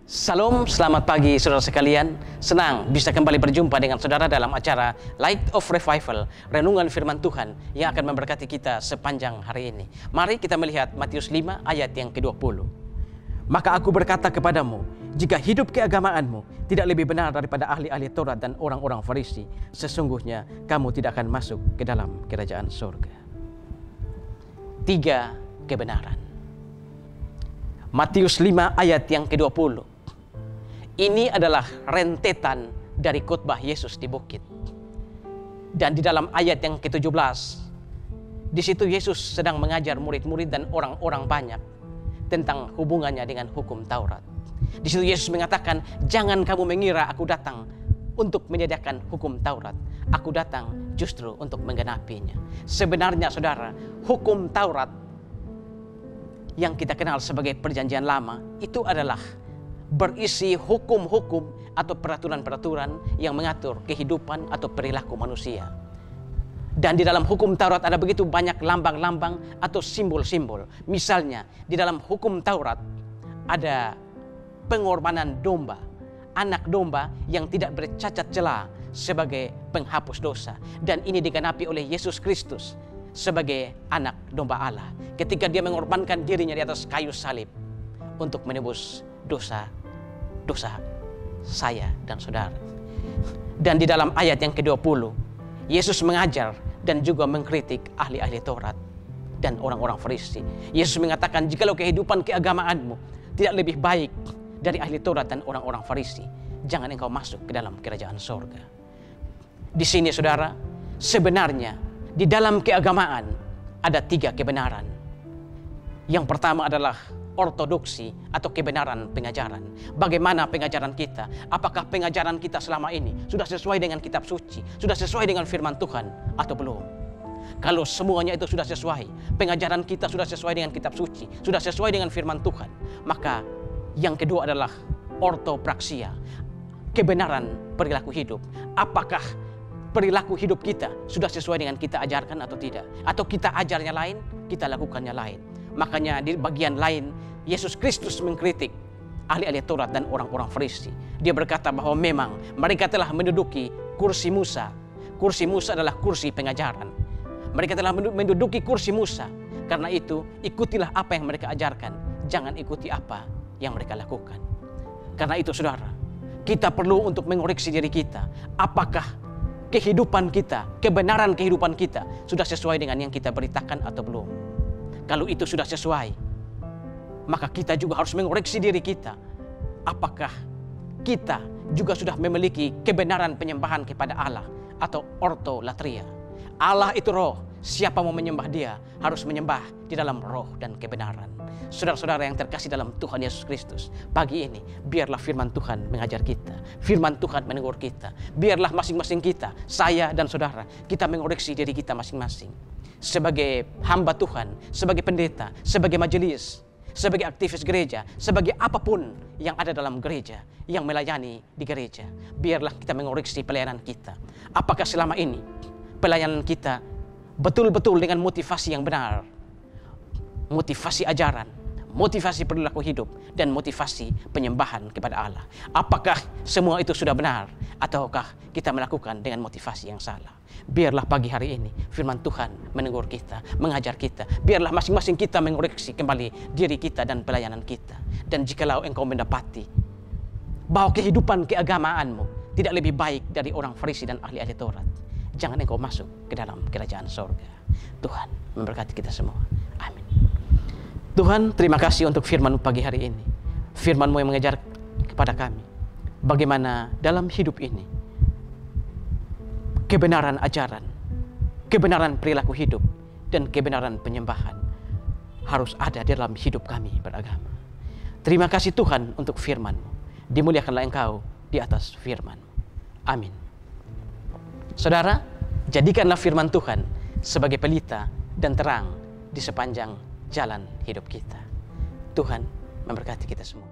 Salam, selamat pagi saudara sekalian. Senang bisa kembali berjumpa dengan saudara dalam acara Light of Revival, renungan firman Tuhan yang akan memberkati kita sepanjang hari ini. Mari kita melihat Matius 5 ayat yang ke-20. Maka aku berkata kepadamu, jika hidup keagamaanmu tidak lebih benar daripada ahli-ahli Taurat dan orang-orang Farisi, sesungguhnya kamu tidak akan masuk ke dalam kerajaan surga. 3 kebenaran. Matius 5 ayat yang ke-20. Ini adalah rentetan dari khotbah Yesus di bukit. Dan di dalam ayat yang ke-17, di situ Yesus sedang mengajar murid-murid dan orang-orang banyak tentang hubungannya dengan hukum Taurat. Di situ Yesus mengatakan, jangan kamu mengira aku datang untuk menyediakan hukum Taurat. Aku datang justru untuk menggenapinya. Sebenarnya saudara, hukum Taurat yang kita kenal sebagai Perjanjian Lama itu adalah berisi hukum-hukum atau peraturan-peraturan yang mengatur kehidupan atau perilaku manusia. Dan di dalam hukum Taurat ada begitu banyak lambang-lambang atau simbol-simbol. Misalnya di dalam hukum Taurat ada pengorbanan domba, anak domba yang tidak bercacat celah sebagai penghapus dosa. Dan ini digenapi oleh Yesus Kristus sebagai anak domba Allah ketika dia mengorbankan dirinya di atas kayu salib untuk menebus dosa saya dan saudara. Dan di dalam ayat yang ke-20, Yesus mengajar dan juga mengkritik ahli-ahli Taurat dan orang-orang Farisi. Yesus mengatakan, jikalau kehidupan keagamaanmu tidak lebih baik dari ahli Taurat dan orang-orang Farisi, jangan engkau masuk ke dalam kerajaan surga. Di sini saudara, sebenarnya di dalam keagamaan ada 3 kebenaran. Yang pertama adalah ortodoksi atau kebenaran pengajaran. Bagaimana pengajaran kita? Apakah pengajaran kita selama ini sudah sesuai dengan kitab suci? Sudah sesuai dengan firman Tuhan atau belum? Kalau semuanya itu sudah sesuai, pengajaran kita sudah sesuai dengan kitab suci, sudah sesuai dengan firman Tuhan, maka yang kedua adalah ortopraksia, kebenaran perilaku hidup. Apakah perilaku hidup kita sudah sesuai dengan kita ajarkan atau tidak? Atau kita ajarnya lain, kita lakukannya lain? Makanya di bagian lain Yesus Kristus mengkritik ahli-ahli Taurat dan orang-orang Farisi. Dia berkata bahwa memang mereka telah menduduki kursi Musa. Kursi Musa adalah kursi pengajaran. Mereka telah menduduki kursi Musa. Karena itu ikutilah apa yang mereka ajarkan, jangan ikuti apa yang mereka lakukan. Karena itu saudara, kita perlu untuk mengoreksi diri kita. Apakah kehidupan kita, kebenaran kehidupan kita sudah sesuai dengan yang kita beritakan atau belum? Kalau itu sudah sesuai, maka kita juga harus mengoreksi diri kita. Apakah kita juga sudah memiliki kebenaran penyembahan kepada Allah atau ortolatria? Allah itu roh, siapa mau menyembah dia harus menyembah di dalam roh dan kebenaran. Saudara-saudara yang terkasih dalam Tuhan Yesus Kristus, pagi ini biarlah firman Tuhan mengajar kita, firman Tuhan menegur kita. Biarlah masing-masing kita, saya dan saudara, kita mengoreksi diri kita masing-masing. Sebagai hamba Tuhan, sebagai pendeta, sebagai majelis, sebagai aktivis gereja, sebagai apapun yang ada dalam gereja, yang melayani di gereja, biarlah kita mengoreksi pelayanan kita. Apakah selama ini pelayanan kita betul-betul dengan motivasi yang benar, motivasi ajaran, motivasi perilaku hidup, dan motivasi penyembahan kepada Allah? Apakah semua itu sudah benar, ataukah kita melakukan dengan motivasi yang salah? Biarlah pagi hari ini firman Tuhan menegur kita, mengajar kita. Biarlah masing-masing kita mengoreksi kembali diri kita dan pelayanan kita. Dan jikalau engkau mendapati bahwa kehidupan keagamaanmu tidak lebih baik dari orang Farisi dan ahli-ahli Taurat, jangan engkau masuk ke dalam kerajaan surga. Tuhan memberkati kita semua. Amin. Tuhan, terima kasih untuk firman pagi hari ini. Firman-Mu yang mengajar kepada kami bagaimana dalam hidup ini kebenaran ajaran, kebenaran perilaku hidup, dan kebenaran penyembahan harus ada di dalam hidup kami beragama. Terima kasih Tuhan untuk firman-Mu. Dimuliakanlah Engkau di atas firman-Mu. Amin. Saudara, jadikanlah firman Tuhan sebagai pelita dan terang di sepanjang jalan hidup kita. Tuhan memberkati kita semua.